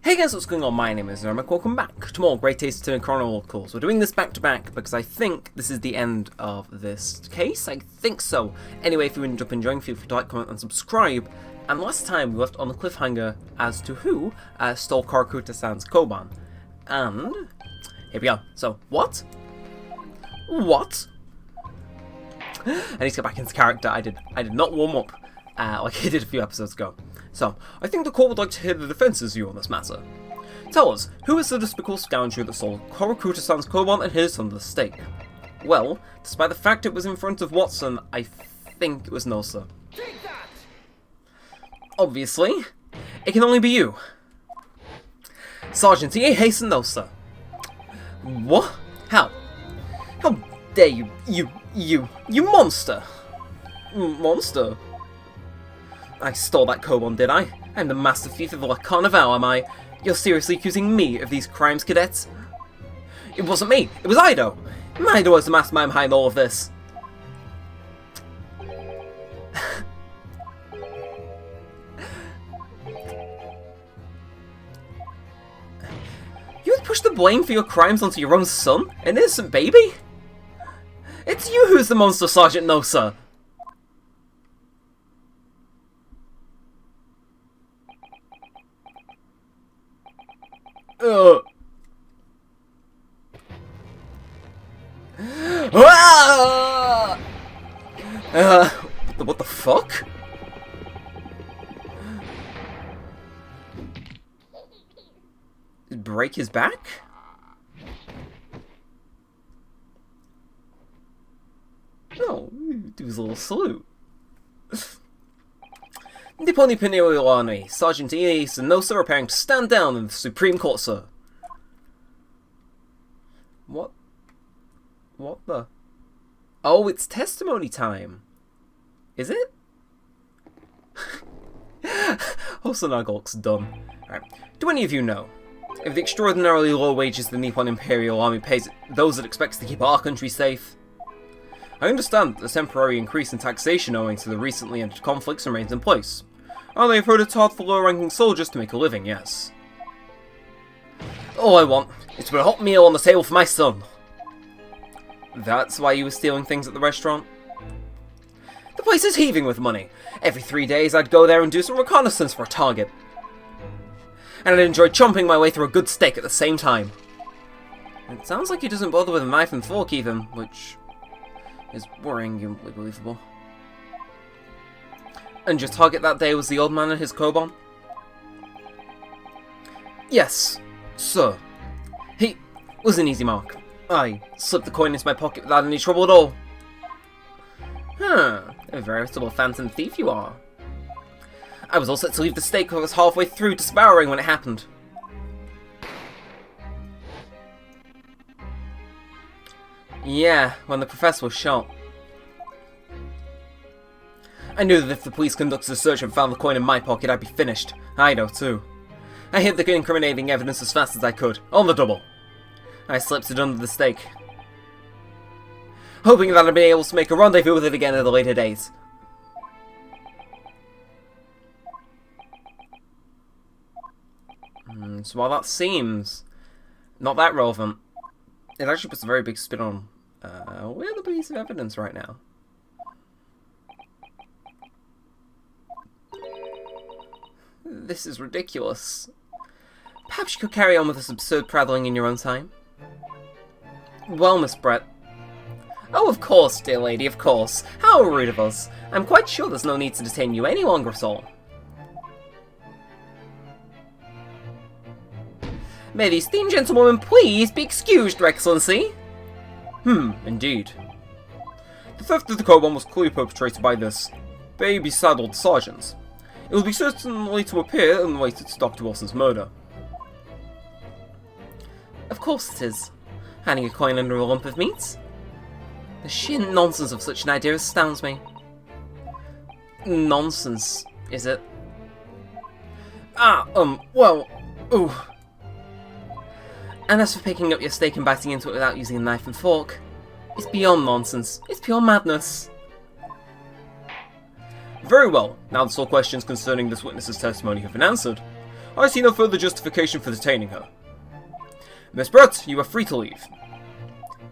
Hey guys, what's going on? My name is Neremik. Welcome back to more Great Taste in Chronicles. We're doing this back to back because I think this is the end of this case. I think so. Anyway, if you ended up enjoying, feel free to like, comment, and subscribe. And last time we left on the cliffhanger as to who stole Karakuta-san's Koban. And here we go. So, what? What? I need to get back into character. I did not warm up like I did a few episodes ago. So, I think the court would like to hear the defense's view on this matter. Tell us, who is the despicable scoundrel that stole Karakuta-san's Koban and hid it under the stake? Well, despite the fact it was in front of Watson, I think it was Nosa. Take that! Obviously, it can only be you. Sergeant E. Hasten Nosa. What? How? How dare you, you monster! Monster? I stole that Koban, did I? I'm the master thief of the Carnival, am I? You're seriously accusing me of these crimes, cadets? It wasn't me, it was Ido! Ido was the mastermind behind all of this. You would push the blame for your crimes onto your own son? An innocent baby? It's you who's the monster, Sergeant Nosa! What the fuck? Break his back? Oh, do his little salute. Nippon Imperial Army, Sergeant E. and Nosa are preparing to stand down in the Supreme Court, sir. What? What the? Oh, it's testimony time. Is it? Hosanagolk's done. Alright. Do any of you know if the extraordinarily low wages the Nippon Imperial Army pays those it expects to keep our country safe? I understand that the temporary increase in taxation owing to the recently ended conflicts remains in place. And they've heard it's hard for lower-ranking soldiers to make a living, yes. All I want is to put a hot meal on the table for my son. That's why you were stealing things at the restaurant? The place is heaving with money. Every 3 days I'd go there and do some reconnaissance for a target. And I'd enjoy chomping my way through a good steak at the same time. It sounds like he doesn't bother with a knife and fork even, which is worryingly believable. And your target that day was the old man and his Koban? Yes, sir. He was an easy mark. I slipped the coin into my pocket without any trouble at all. Huh, a veritable phantom thief you are. I was all set to leave the steak, but I was halfway through devouring when it happened. Yeah, when the professor was shot. I knew that if the police conducted a search and found the coin in my pocket, I'd be finished. I know too. I hid the incriminating evidence as fast as I could, on the double. I slipped it under the steak, hoping that I'd be able to make a rendezvous with it again at a later date. So while that seems not that relevant, it actually puts a very big spin on we're the piece of evidence right now. This is ridiculous. Perhaps you could carry on with this absurd prattling in your own time. Well, Miss Brett. Oh, of course, dear lady, of course. How rude of us. I'm quite sure there's no need to detain you any longer at all. May the esteemed gentlewoman please be excused, Your Excellency? Indeed. The theft of the Koban was clearly perpetrated by this baby-saddled sergeant. It will be certainly to appear unrelated to Dr. Wilson's murder. Of course it is. Hiding a coin under a lump of meat? The sheer nonsense of such an idea astounds me. Nonsense, is it? Well, ooh. And as for picking up your steak and biting into it without using a knife and fork, it's beyond nonsense. It's pure madness. Very well, now that all questions concerning this witness's testimony have been answered, I see no further justification for detaining her. Miss Brett, you are free to leave.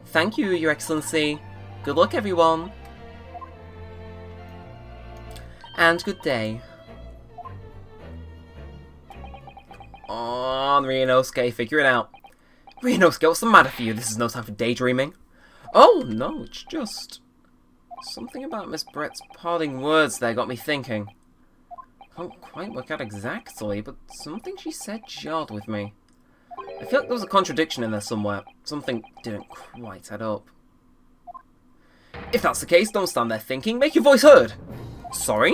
Thank you, Your Excellency. Good luck, everyone. And good day. On, Ryunosuke, figure it out. Ryunosuke, what's the matter for you? This is no time for daydreaming. Oh, no, it's just... something about Miss Brett's parting words there got me thinking. Can't quite work out exactly, but something she said jarred with me. I feel like there was a contradiction in there somewhere. Something didn't quite add up. If that's the case, don't stand there thinking. Make your voice heard. Sorry?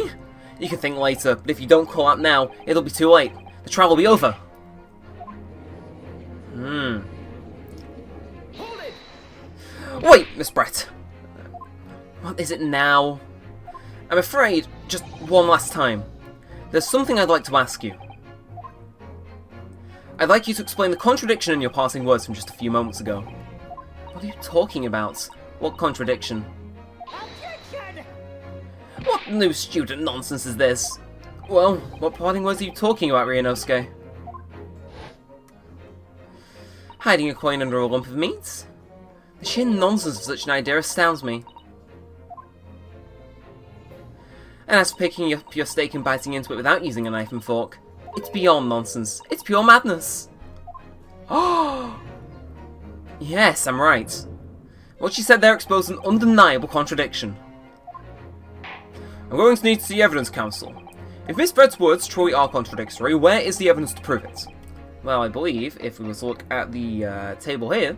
You can think later, but if you don't call out now, it'll be too late. The trial will be over. Wait, Miss Brett. What is it now? I'm afraid, just one last time. There's something I'd like to ask you. I'd like you to explain the contradiction in your passing words from just a few moments ago. What are you talking about? What contradiction? Objection! What new student nonsense is this? Well, what parting words are you talking about, Ryunosuke? Hiding a coin under a lump of meat? The sheer nonsense of such an idea astounds me. And as for picking up your steak and biting into it without using a knife and fork, it's beyond nonsense. It's pure madness. Oh! Yes, I'm right. What she said there exposed an undeniable contradiction. I'm going to need to see evidence, Counsel. If Miss Brett's words truly are contradictory, where is the evidence to prove it? Well, I believe, if we were to look at the table here,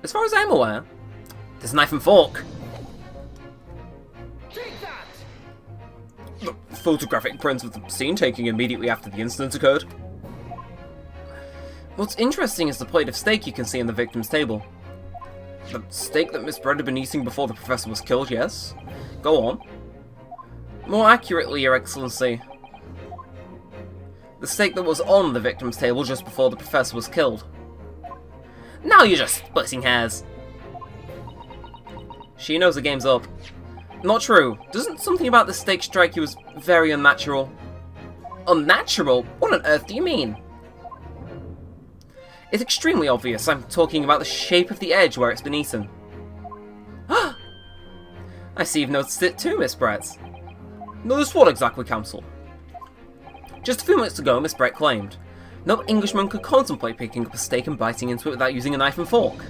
as far as I'm aware, there's a knife and fork. Take that! The photographic print of the scene taken immediately after the incident occurred. What's interesting is the plate of steak you can see on the victim's table. The steak that Miss Brett had been eating before the professor was killed, yes? Go on. More accurately, Your Excellency. The steak that was on the victim's table just before the professor was killed. Now you're just splitting hairs. She knows the game's up. Not true. Doesn't something about the steak strike you as very unnatural? Unnatural? What on earth do you mean? It's extremely obvious. I'm talking about the shape of the edge where it's been eaten. I see you've noticed it too, Miss Brett. Noticed what exactly, Counsel? Just a few minutes ago, Miss Brett claimed, no Englishman could contemplate picking up a steak and biting into it without using a knife and fork.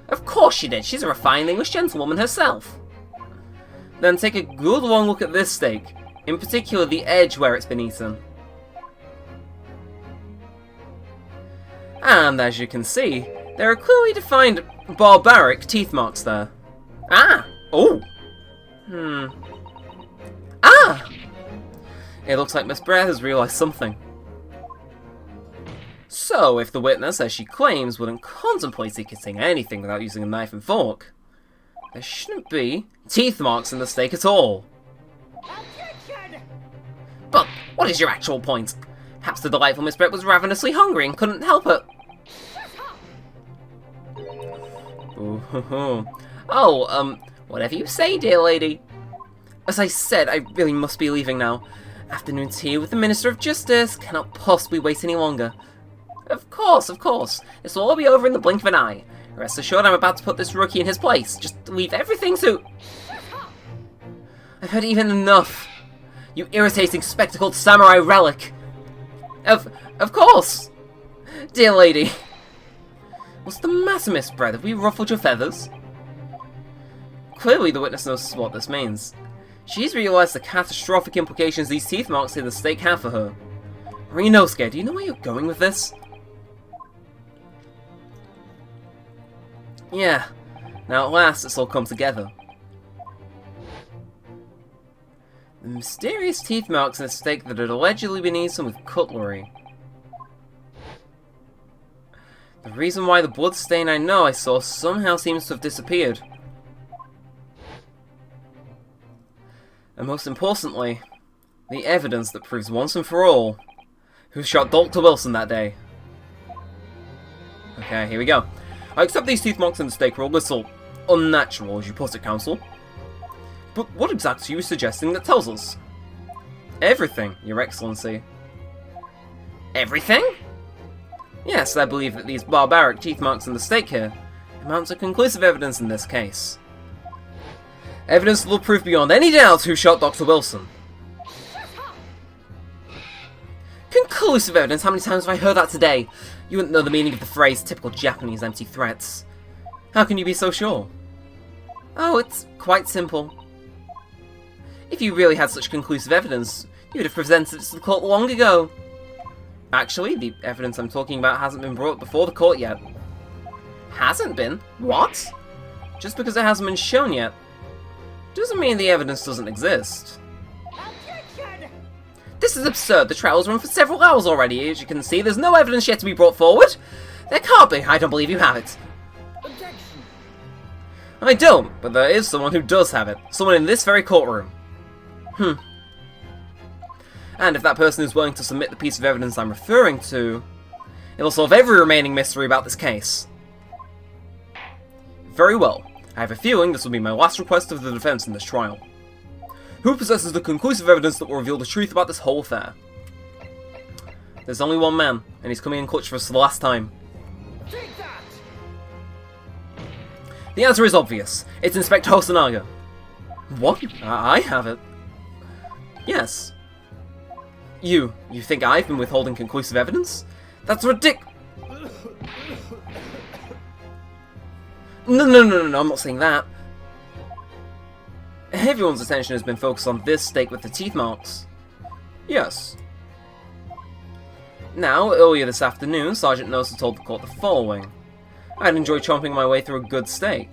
Of course she did. She's a refined English gentlewoman herself. Then take a good long look at this steak, in particular the edge where it's been eaten. And as you can see, there are clearly defined barbaric teeth marks there. Ah! Oh! Ah! It looks like Miss Brett has realised something. So, if the witness, as she claims, wouldn't contemplate eating anything without using a knife and fork, there shouldn't be teeth marks in the steak at all. Objection! But what is your actual point? Perhaps the delightful Miss Brett was ravenously hungry and couldn't help it. Ooh. Oh, whatever you say, dear lady. As I said, I really must be leaving now. Afternoon tea with the Minister of Justice. Cannot possibly wait any longer. Of course. This will all be over in the blink of an eye. Rest assured I'm about to put this rookie in his place. Just leave everything to... I've heard even enough. You irritating spectacled samurai relic. Of course. Dear lady. What's the matter, Miss Brett? Have we ruffled your feathers? Clearly the witness knows what this means. She's realised the catastrophic implications these teeth marks in the steak have for her. Ryunosuke, do you know where you're going with this? Yeah. Now at last it's all come together. The mysterious teeth marks in a steak that had allegedly been eaten with cutlery. The reason why the blood stain I know I saw somehow seems to have disappeared. And most importantly, the evidence that proves once and for all who shot Dr. Wilson that day. Okay, here we go. I accept these teeth marks in the steak were a little unnatural, as you put it, Counsel. But what exactly are you suggesting that tells us? Everything, Your Excellency. Everything? Yes, I believe that these barbaric teeth marks on the stake here amount to conclusive evidence in this case. Evidence that will prove beyond any doubt who shot Dr. Wilson. Conclusive evidence? How many times have I heard that today? You wouldn't know the meaning of the phrase, typical Japanese empty threats. How can you be so sure? Oh, it's quite simple. If you really had such conclusive evidence, you would have presented it to the court long ago. Actually, the evidence I'm talking about hasn't been brought before the court yet. Hasn't been? What? Just because it hasn't been shown yet, doesn't mean the evidence doesn't exist. Objection! This is absurd. The trial's run for several hours already. As you can see, there's no evidence yet to be brought forward. There can't be. I don't believe you have it. Objection! I don't, but there is someone who does have it. Someone in this very courtroom. And if that person is willing to submit the piece of evidence I'm referring to, it'll solve every remaining mystery about this case. Very well. I have a feeling this will be my last request of the defense in this trial. Who possesses the conclusive evidence that will reveal the truth about this whole affair? There's only one man, and he's coming in clutch for us for the last time. Take that! The answer is obvious. It's Inspector Hosonaga. What? I have it. Yes. You think I've been withholding conclusive evidence? That's ridic- No, I'm not saying that. Everyone's attention has been focused on this stake with the teeth marks. Yes. Now, earlier this afternoon, Sergeant Nosa told the court the following. I'd enjoy chomping my way through a good steak.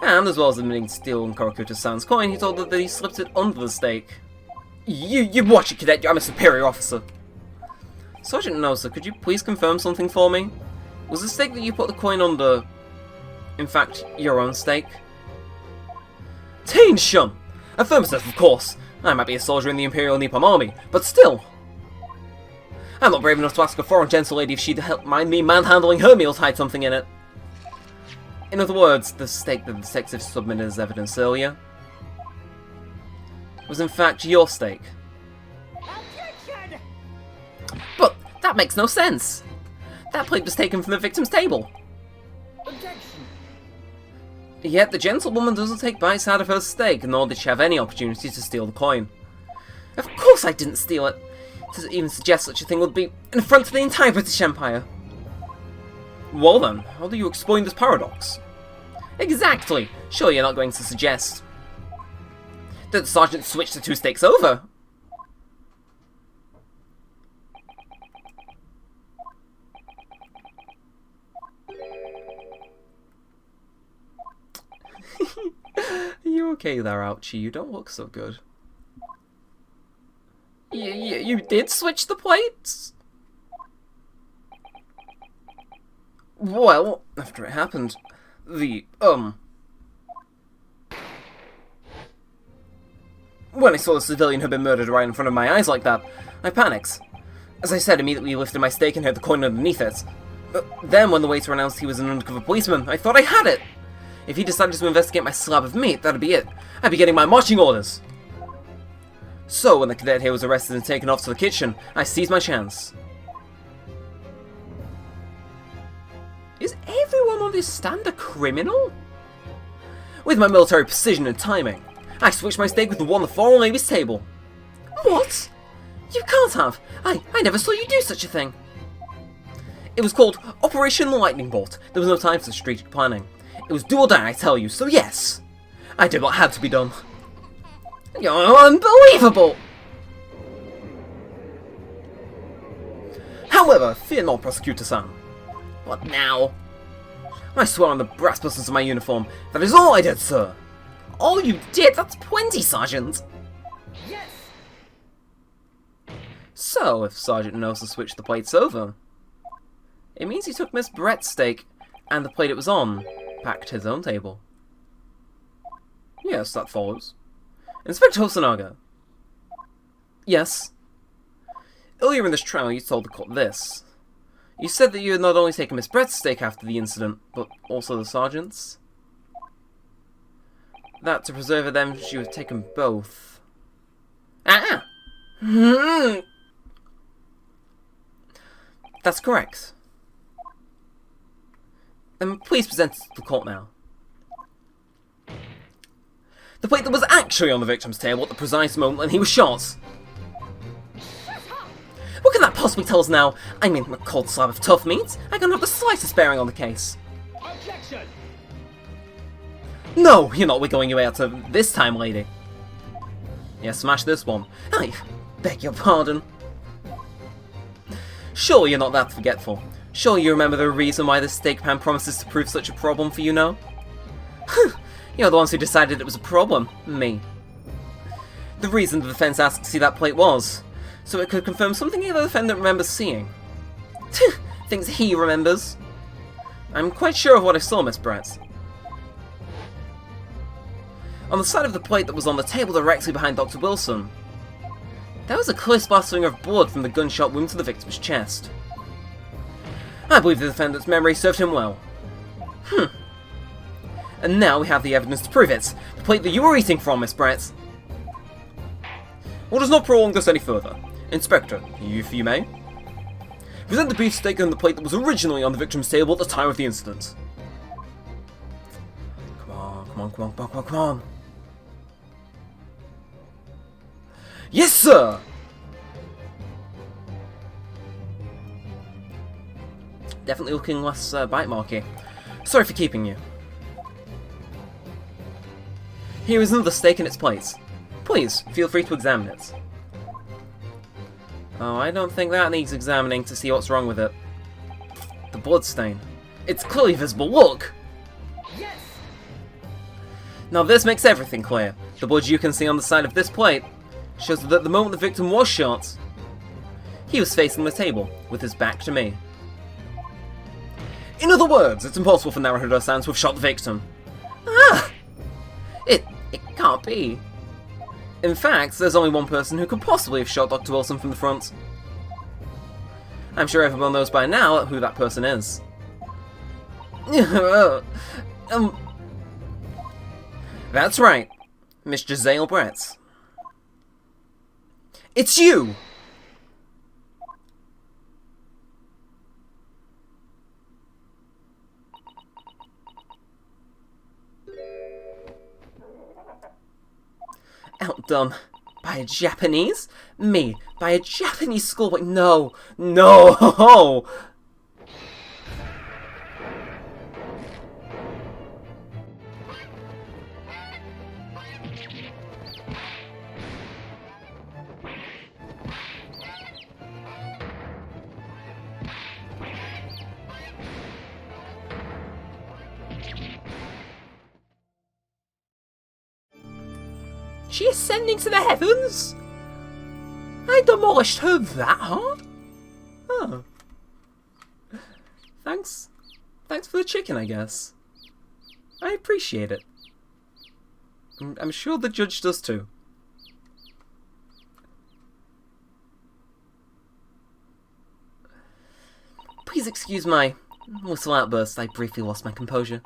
And, as well as admitting to stealing Korokuta-san's coin, he told her that he slipped it under the steak. You watch it, cadet. I'm a superior officer. Sergeant Nosa, could you please confirm something for me? Was the stake that you put the coin under, in fact, your own stake? Tain-shun! Affirmative, of course. I might be a soldier in the Imperial Nippon Army, but still. I'm not brave enough to ask a foreign gentle lady if she'd help mind me manhandling her meals hide something in it. In other words, the stake that the detective submitted as evidence earlier was in fact your stake. Objection! But that makes no sense. That plate was taken from the victim's table. Objection! Yet the gentlewoman doesn't take bites out of her steak, nor did she have any opportunity to steal the coin. Of course I didn't steal it. To even suggest such a thing would be an affront to the entire British Empire. Well then, how do you explain this paradox? Exactly! Surely you're not going to suggest that the sergeant switched the two stakes over? Are you okay there, Ouchie? You don't look so good. You did switch the plates? Well, after it happened, when I saw the civilian had been murdered right in front of my eyes like that, I panicked. As I said, immediately lifted my stake and hid the coin underneath it. But then, when the waiter announced he was an undercover policeman, I thought I had it! If he decided to investigate my slab of meat, that'd be it. I'd be getting my marching orders! So, when the cadet here was arrested and taken off to the kitchen, I seized my chance. Is everyone on this stand a criminal? With my military precision and timing, I switched my stake with the one on the foreign lady's table. What? You can't have! I never saw you do such a thing! It was called Operation Lightning Bolt. There was no time for strategic planning. It was do or die, I tell you, so yes! I did what had to be done. You're unbelievable! However, fear not, Prosecutor-san. What now? I swear on the brass buttons of my uniform, that is all I did, sir! All you did? That's plenty, Sergeant! Yes! So, if Sergeant Nosa switched the plates over, it means he took Miss Brett's steak and the plate it was on back to his own table. Yes, that follows. Inspector Hosonaga. Yes. Earlier in this trial, you told the court this. You said that you had not only taken Miss Brett's stake after the incident, but also the sergeant's. That to preserve her then, she would have taken both. Ah! That's correct. Then please present it to the court now. The plate that was actually on the victim's table at the precise moment when he was shot. What can that possibly tell us now? I mean, a cold slab of tough meat? I can't have the slightest bearing on the case. Objection! No, you're not wiggling your way out of this time, lady. Yeah, smash this one. I beg your pardon. Sure, you're not that forgetful. Sure, you remember the reason why this steak pan promises to prove such a problem for you now? You're the ones who decided it was a problem. Me. The reason the defense asked to see that plate was so it could confirm something the defendant remembers seeing. Things he remembers. I'm quite sure of what I saw, Miss Brett. On the side of the plate that was on the table directly behind Dr. Wilson, there was a clear splattering of blood from the gunshot wound to the victim's chest. I believe the defendant's memory served him well. And now we have the evidence to prove it. The plate that you were eating from, Miss Brett. Well, does not prolong this any further. Inspector, if you may. Present the beefsteak and the plate that was originally on the victim's table at the time of the incident. Come on, come on, come on, come on, come on, come on. Yes, sir! Definitely looking less bite marky. Sorry for keeping you. Here is another steak in its place. Please, feel free to examine it. Oh, I don't think that needs examining to see what's wrong with it. The bloodstain. It's clearly visible, look! Yes! Now this makes everything clear. The blood you can see on the side of this plate shows that at the moment the victim was shot, he was facing the table, with his back to me. In other words, it's impossible for Naruhodo-san to have shot the victim. Ah! It can't be. In fact, there's only one person who could possibly have shot Dr. Wilson from the front. I'm sure everyone knows by now who that person is. That's right, Miss Giselle Brett. It's you! Outdone by a Japanese? Me, by a Japanese schoolboy? No! No! She ascending to the heavens? I demolished her that hard? Oh. Thanks for the chicken, I guess. I appreciate it. I'm sure the judge does too. Please excuse my little outburst. I briefly lost my composure.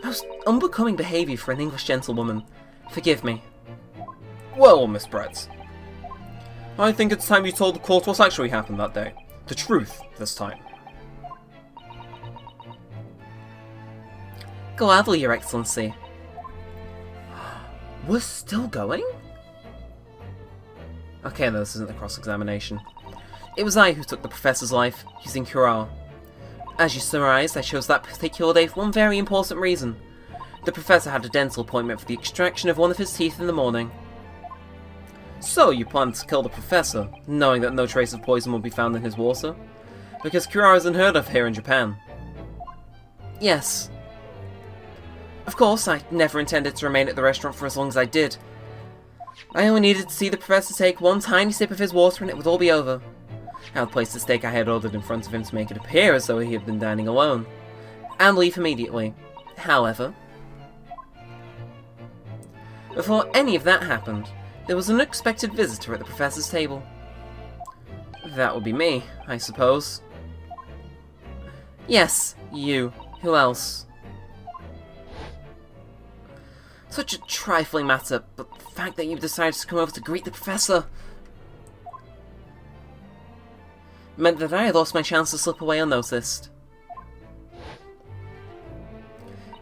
Most unbecoming behaviour for an English gentlewoman. Forgive me. Well, Miss Brett, I think it's time you told the court what actually happened that day. The truth, this time. Gladly, Your Excellency. We're still going? Okay, no, this isn't a cross-examination. It was I who took the Professor's life, using curare. As you surmised, I chose that particular day for one very important reason. The Professor had a dental appointment for the extraction of one of his teeth in the morning. So, you planned to kill the Professor, knowing that no trace of poison would be found in his water? Because curare is unheard of here in Japan. Yes. Of course, I never intended to remain at the restaurant for as long as I did. I only needed to see the Professor take one tiny sip of his water and it would all be over. I would place the steak I had ordered in front of him to make it appear as though he had been dining alone, and leave immediately. However, before any of that happened, there was an unexpected visitor at the Professor's table. That would be me, I suppose. Yes, you. Who else? Such a trifling matter, but the fact that you decided to come over to greet the Professor... meant that I had lost my chance to slip away unnoticed.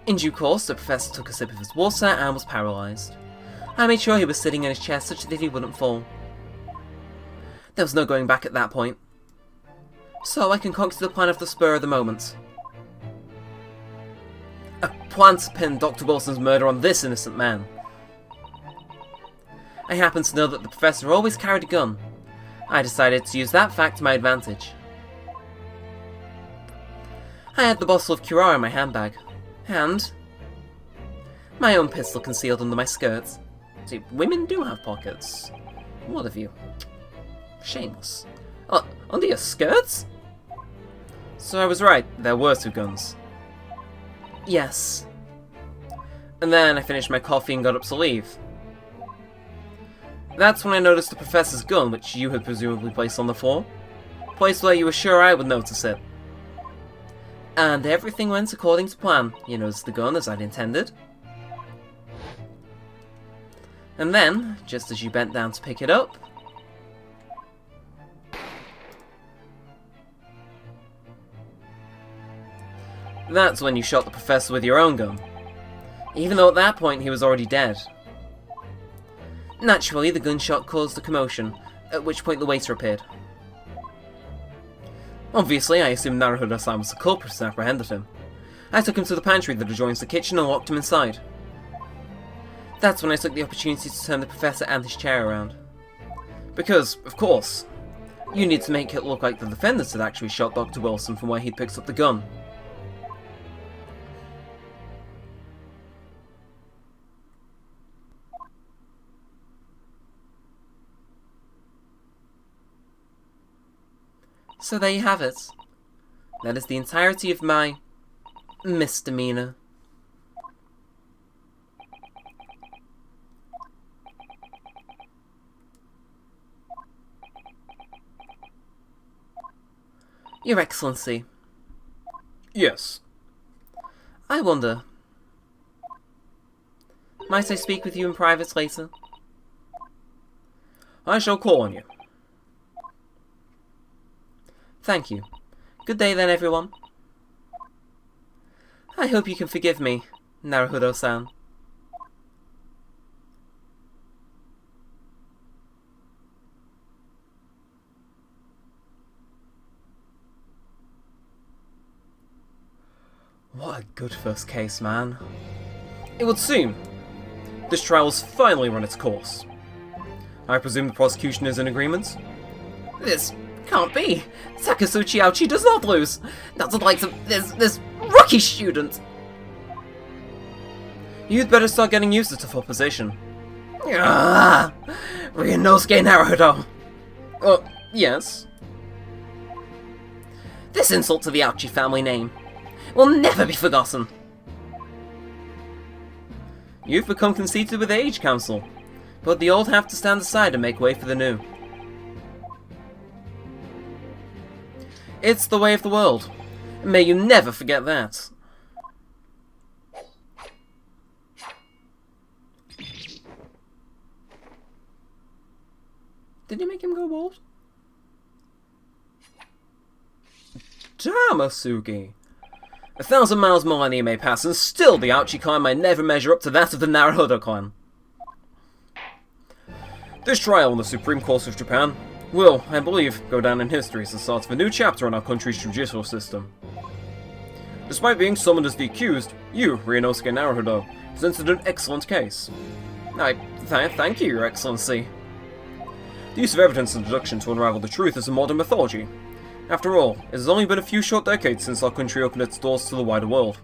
In due course, the professor took a sip of his water and was paralysed. I made sure he was sitting in his chair such that he wouldn't fall. There was no going back at that point. So I concocted the plan of the spur of the moment. A plan to pin Dr. Wilson's murder on this innocent man. I happened to know that the professor always carried a gun. I decided to use that fact to my advantage. I had the bottle of curare in my handbag, and my own pistol concealed under my skirts. See, women do have pockets. What of you? Shameless. Under your skirts? So I was right, there were 2 guns. Yes. And then I finished my coffee and got up to leave. That's when I noticed the professor's gun, which you had presumably placed on the floor. Place where you were sure I would notice it. And everything went according to plan. You noticed the gun as I'd intended. And then, just as you bent down to pick it up, that's when you shot the professor with your own gun. Even though at that point he was already dead. Naturally, the gunshot caused a commotion, at which point the waiter appeared. Obviously, I assumed Naruhodo-san was the culprit and apprehended him. I took him to the pantry that adjoins the kitchen and locked him inside. That's when I took the opportunity to turn the professor and his chair around. Because, of course, you need to make it look like the defendants had actually shot Dr. Wilson from where he'd picked up the gun. So there you have it. That is the entirety of my misdemeanor. Your Excellency. Yes. I wonder, might I speak with you in private later? I shall call on you. Thank you. Good day then, everyone. I hope you can forgive me, Naruhodo-san. What a good first case, man. It would seem this trial has finally run its course. I presume the prosecution is in agreement? This can't be. Takasuchi Ouchi does not lose. Not the likes of this rookie student. You'd better start getting used to tough opposition. Ah, Ryunosuke Naruhodo. Yes. This insult to the Ouchi family name will never be forgotten. You've become conceited with age, Council, but the old have to stand aside and make way for the new. It's the way of the world. May you never forget that. Did you make him go bald? Damn, Asugi. 1,000 miles millennia may pass, and still the Ouchi clan may never measure up to that of the Naruhodo clan. This trial in the Supreme Court of Japan will, I believe, go down in history as the start of a new chapter in our country's judicial system. Despite being summoned as the accused, you, Ryunosuke Naruhodo, presented an excellent case. Thank you, Your Excellency. The use of evidence and deduction to unravel the truth is a modern mythology. After all, it has only been a few short decades since our country opened its doors to the wider world.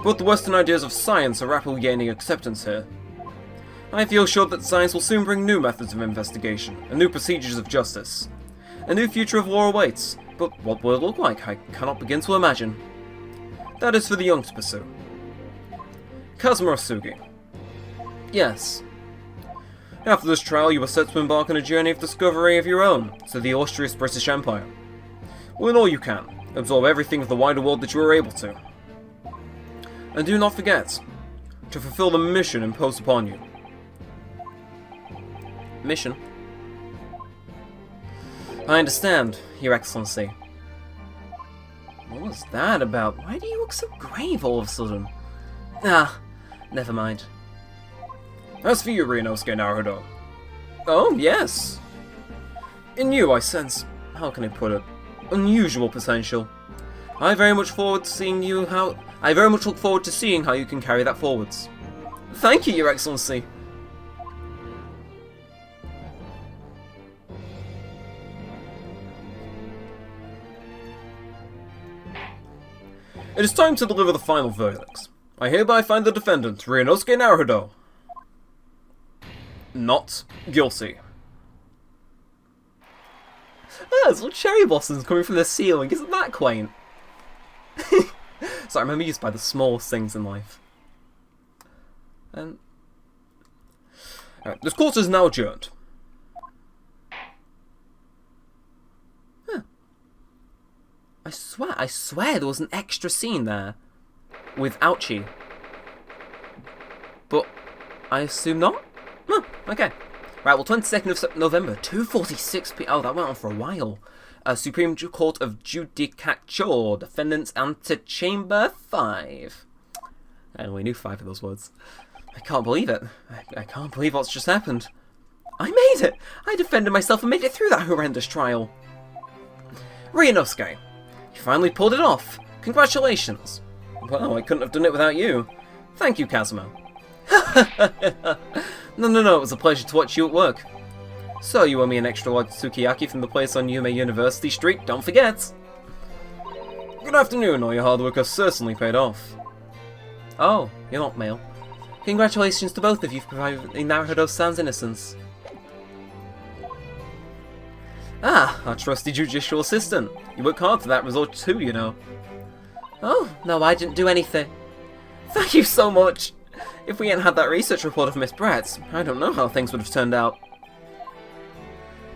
But the Western ideas of science are rapidly gaining acceptance here. I feel sure that science will soon bring new methods of investigation, and new procedures of justice. A new future of law awaits, but what will it look like, I cannot begin to imagine. That is for the young to pursue. Kazuma Asugi. Yes. After this trial, you were set to embark on a journey of discovery of your own to the illustrious British Empire. Learn all you can, absorb everything of the wider world that you are able to. And do not forget to fulfill the mission imposed upon you. Mission? I understand, Your Excellency. What was that about? Why do you look so grave all of a sudden? Ah, never mind. As for you, Ryunosuke Naruto. Oh, yes. In you, I sense, how can I put it, unusual potential. I very much look forward to seeing how you can carry that forwards. Thank you, Your Excellency. It is time to deliver the final verdicts. I hereby find the defendant, Ryunosuke Naruto, not guilty. Oh, there's little cherry blossoms coming from the ceiling. Isn't that quaint? So I remember used by the smallest things in life. This court is now adjourned. Huh. I swear there was an extra scene there with Ouchie. But I assume not? No, okay. Right, well, 22nd of November, 2:46 p.m. Oh, that went on for a while. Supreme Court of Judicature, defendants antechamber 5. I only knew 5 of those words. I can't believe it. I can't believe what's just happened. I made it! I defended myself and made it through that horrendous trial. Ryunosuke, You finally pulled it off. Congratulations. well, I couldn't have done it without you. Thank you, Kazuma. No, it was a pleasure to watch you at work. So, you owe me an extra large sukiyaki from the place on Yume University Street, don't forget! Good afternoon, all your hard work has certainly paid off. Oh, you're not male. Congratulations to both of you for proving Naruto-san's innocence. Ah, our trusty judicial assistant. You worked hard for that result too, you know. Oh, no, I didn't do anything. Thank you so much! If we hadn't had that research report of Miss Brett's, I don't know how things would have turned out.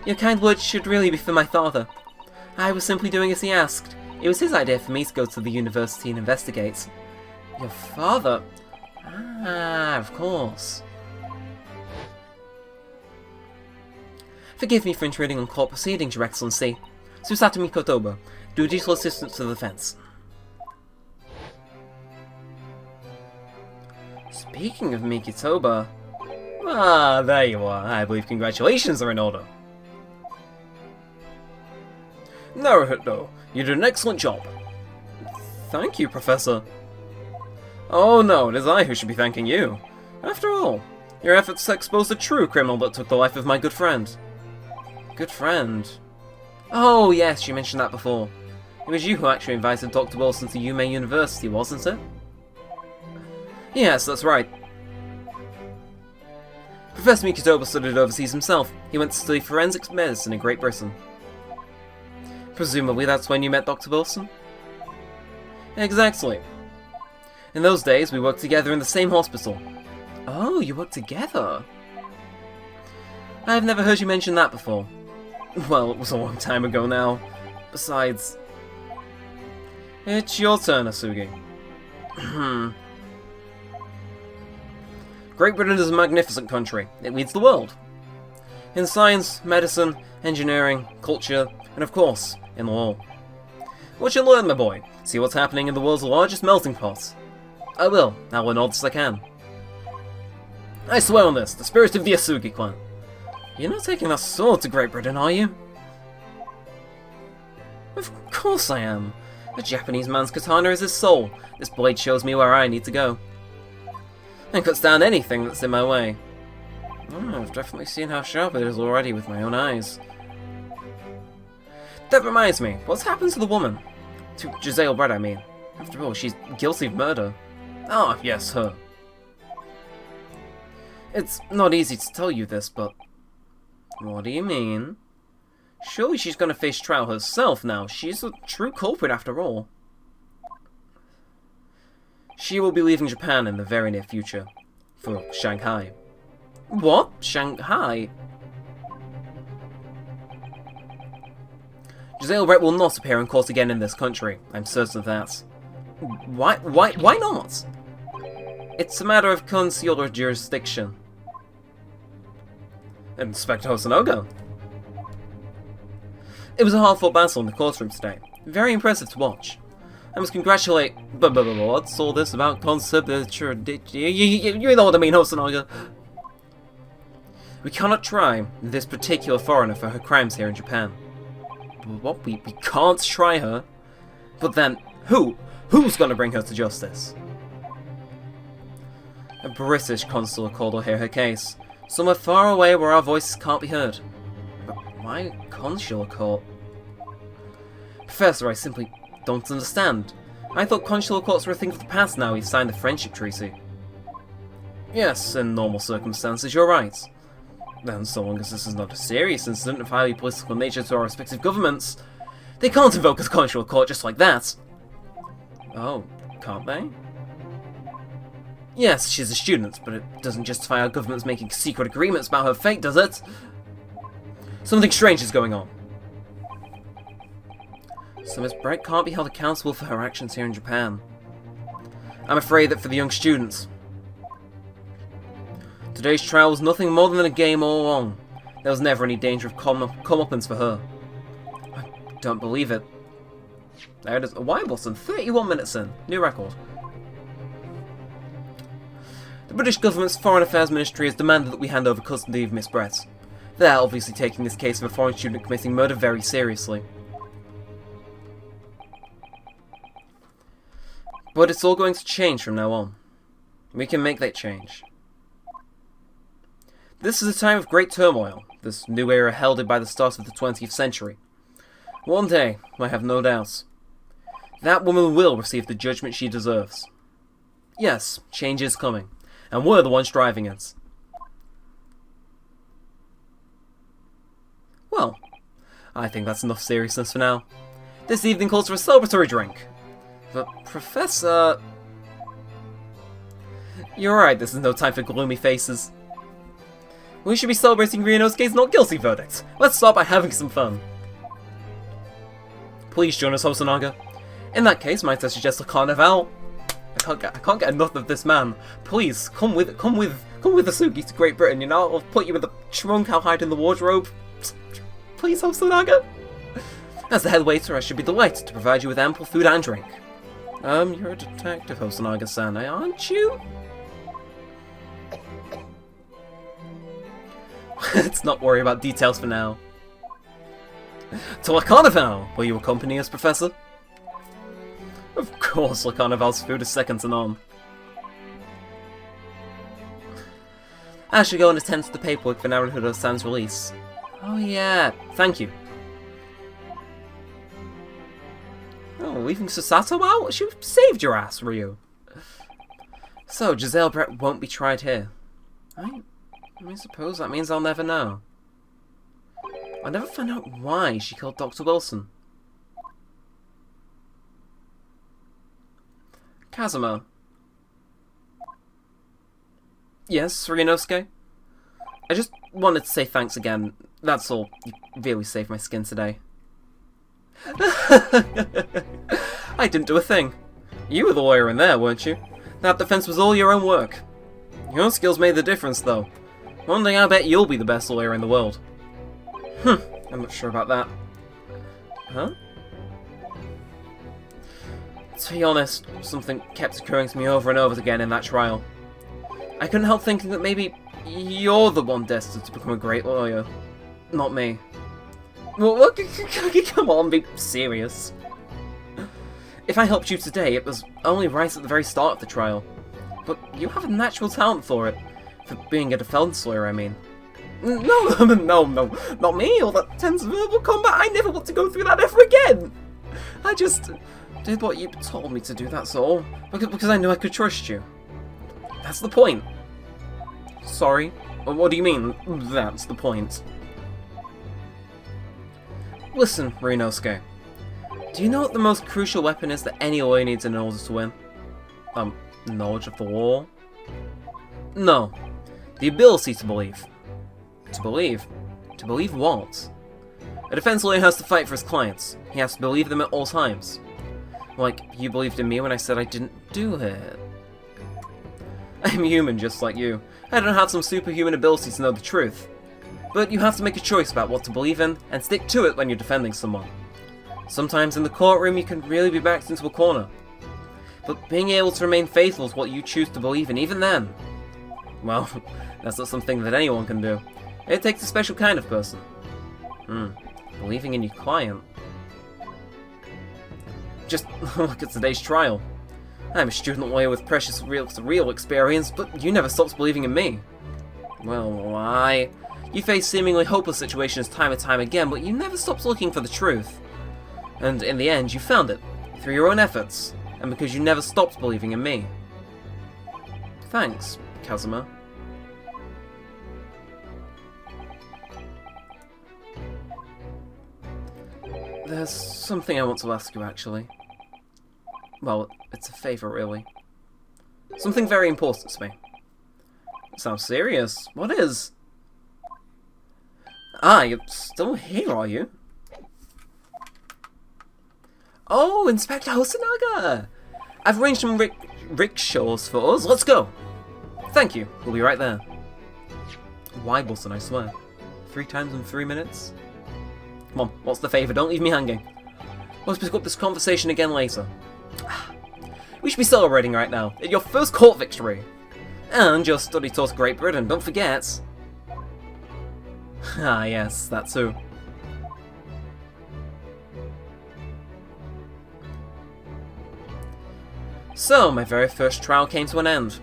Your kind words should really be for my father. I was simply doing as he asked. It was his idea for me to go to the university and investigate. Your father? Ah, of course. Forgive me for intruding on court proceedings, Your Excellency. Susatomi Kotoba, judicial assistant to the defense. Speaking of Mikitoba... Ah, there you are. I believe congratulations are in order. Naruto, you did an excellent job. Thank you, Professor. Oh no, it is I who should be thanking you. After all, your efforts to expose the true criminal that took the life of my good friend. Good friend? Oh yes, you mentioned that before. It was you who actually invited Dr. Wilson to Yume University, wasn't it? Yes, that's right. Professor Mikitoba studied overseas himself. He went to study forensic medicine in Great Britain. Presumably that's when you met Dr. Wilson? Exactly. In those days, we worked together in the same hospital. Oh, you worked together? I've never heard you mention that before. Well, it was a long time ago now. Besides... It's your turn, Asugi. Great Britain is a magnificent country. It leads the world. In science, medicine, engineering, culture, and of course, in law. What you learn, my boy? See what's happening in the world's largest melting pot. I will. I'll learn all this I can. I swear on this, the spirit of the Asugi clan. You're not taking that sword to Great Britain, are you? Of course I am. A Japanese man's katana is his soul. This blade shows me where I need to go. And cuts down anything that's in my way. Oh, I've definitely seen how sharp it is already with my own eyes. That reminds me, what's happened to the woman? To Giselle Brett, I mean. After all, she's guilty of murder. Ah, yes, her. It's not easy to tell you this, but... What do you mean? Surely she's gonna face trial herself now. She's a true culprit after all. She will be leaving Japan in the very near future. For Shanghai. What? Shanghai? Giselle Brett will not appear in court again in this country. I'm certain of that. Why not? It's a matter of consular jurisdiction. Inspector Hosonoga. It was a hard-fought battle in the courtroom today. Very impressive to watch. I must congratulate... What's all this about concept? You know what I mean, Hosonaga. We cannot try this particular foreigner for her crimes here in Japan. What? We can't try her? But then, who's gonna bring her to justice? A British consular court will hear her case, somewhere far away where our voices can't be heard. But why consular court? Professor, I simply don't understand. I thought consular courts were a thing of the past now we've signed the friendship treaty. Yes, in normal circumstances, you're right. Then, so long as this is not a serious incident of highly political nature to our respective governments, they can't invoke a consular court just like that. Oh, can't they? Yes, she's a student, but it doesn't justify our governments making secret agreements about her fate, does it? Something strange is going on. So Miss Bright can't be held accountable for her actions here in Japan. I'm afraid that for the young students, today's trial was nothing more than a game all along. There was never any danger of comeuppance for her. I don't believe it. There it is. A Y button, 31 minutes in. New record. The British government's Foreign Affairs Ministry has demanded that we hand over custody of Miss Brett. They're obviously taking this case of a foreign student committing murder very seriously. But it's all going to change from now on. We can make that change. This is a time of great turmoil, this new era heralded by the start of the 20th century. One day, I have no doubts, that woman will receive the judgment she deserves. Yes, change is coming, and we're the ones driving it. Well, I think that's enough seriousness for now. This evening calls for a celebratory drink. But, Professor... You're right, this is no time for gloomy faces. We should be celebrating Ryunosuke's not guilty verdict. Let's start by having some fun. Please join us, Hosonaga. In that case, might I suggest a carnival? I can't get enough of this man. Please, come with Asugi to Great Britain, you know? I'll put you in the trunk, I'll hide in the wardrobe. Please, Hosonaga. As the head waiter, I should be delighted to provide you with ample food and drink. You're a detective, Hosonaga-san, aren't you? Let's not worry about details for now. To La Carnival! Will you accompany us, Professor? Of course, La Carnival's food is second to none. I should go and attend to the paperwork for Naruto-san's release. Oh yeah, thank you. Oh, leaving Susato out? She saved your ass, Ryu. So, Giselle Brett won't be tried here. I suppose that means I'll never know. I'll never find out why she killed Dr. Wilson. Kazuma. Yes, Ryunosuke? I just wanted to say thanks again. That's all. You really saved my skin today. I didn't do a thing. You were the lawyer in there, weren't you? That defense was all your own work. Your skills made the difference, though. One day I bet you'll be the best lawyer in the world. I'm not sure about that. Huh? To be honest, something kept occurring to me over and over again in that trial. I couldn't help thinking that maybe you're the one destined to become a great lawyer. Not me. Well, come on, be serious. If I helped you today, it was only right at the very start of the trial. But you have a natural talent for it. For being a defense lawyer, I mean. No, not me, all that tense verbal combat. I never want to go through that ever again. I just did what you told me to do, that's all. Because I knew I could trust you. That's the point. Sorry? What do you mean, that's the point? Listen, Ryunosuke. Do you know what the most crucial weapon is that any lawyer needs in order to win? Knowledge of the law? No. The ability to believe. To believe? To believe what? A defense lawyer has to fight for his clients. He has to believe them at all times. Like, you believed in me when I said I didn't do it. I'm human just like you. I don't have some superhuman ability to know the truth. But you have to make a choice about what to believe in, and stick to it when you're defending someone. Sometimes in the courtroom you can really be backed into a corner. But being able to remain faithful is what you choose to believe in, even then. Well, that's not something that anyone can do. It takes a special kind of person. Believing in your client. Just look at today's trial. I'm a student lawyer with precious real experience, but you never stopped believing in me. Well, why? You face seemingly hopeless situations time and time again, but you never stopped looking for the truth. And in the end, you found it, through your own efforts, and because you never stopped believing in me. Thanks, Kazuma. There's something I want to ask you, actually. Well, it's a favour, really. Something very important to me. It sounds serious. What is? Ah, you're still here, are you? Oh, Inspector Hosonaga! I've arranged some rickshaws for us. Let's go! Thank you. We'll be right there. Y button, I swear. 3 times in 3 minutes? Come on, what's the favour? Don't leave me hanging. Let's pick up this conversation again later. We should be celebrating right now. Your first court victory. And your study tour to Great Britain, don't forget. Ah, yes, that too. So, my very first trial came to an end.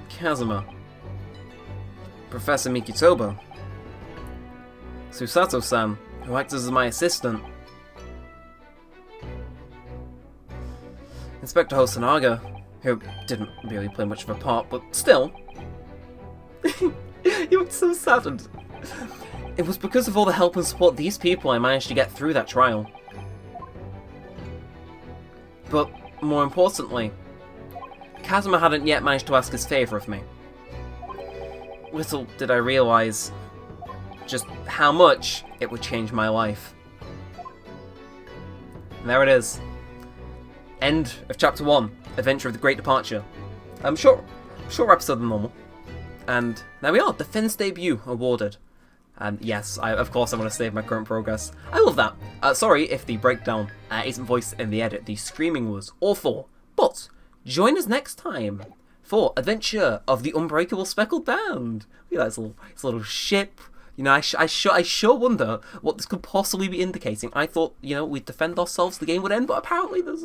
Kazuma. Professor Mikitoba. Susato-san, who acted as my assistant. Inspector Hosonaga, who didn't really play much of a part, but still. You looked so saddened. It was because of all the help and support these people I managed to get through that trial. But, more importantly, Kazuma hadn't yet managed to ask his favour of me. Little did I realise just how much it would change my life. And there it is. End of Chapter 1, Adventure of the Great Departure. Shorter episode than normal. And there we are, Defense Debut awarded. And yes, of course I want to save my current progress. I love that. Sorry if the breakdown isn't voiced in the edit. The screaming was awful. But join us next time for Adventure of the Unbreakable Speckled Band. Look at that, this little ship. You know, I sure wonder what this could possibly be indicating. I thought, you know, we'd defend ourselves, the game would end, but apparently there's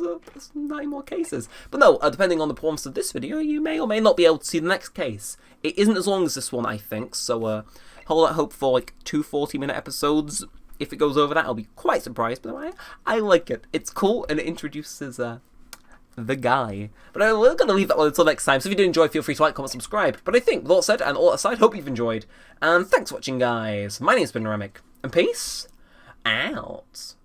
9 more cases. But no, depending on the performance of this video, you may or may not be able to see the next case. It isn't as long as this one, I think, so hold out hope for like 2 40-minute episodes. If it goes over that, I'll be quite surprised, but I like it. It's cool, and it introduces the guy. But we're going to leave that one until next time, so if you did enjoy, feel free to like, comment, subscribe. But I think, with all that said and all that aside, hope you've enjoyed. And thanks for watching, guys. My name's been Neremik, and peace out.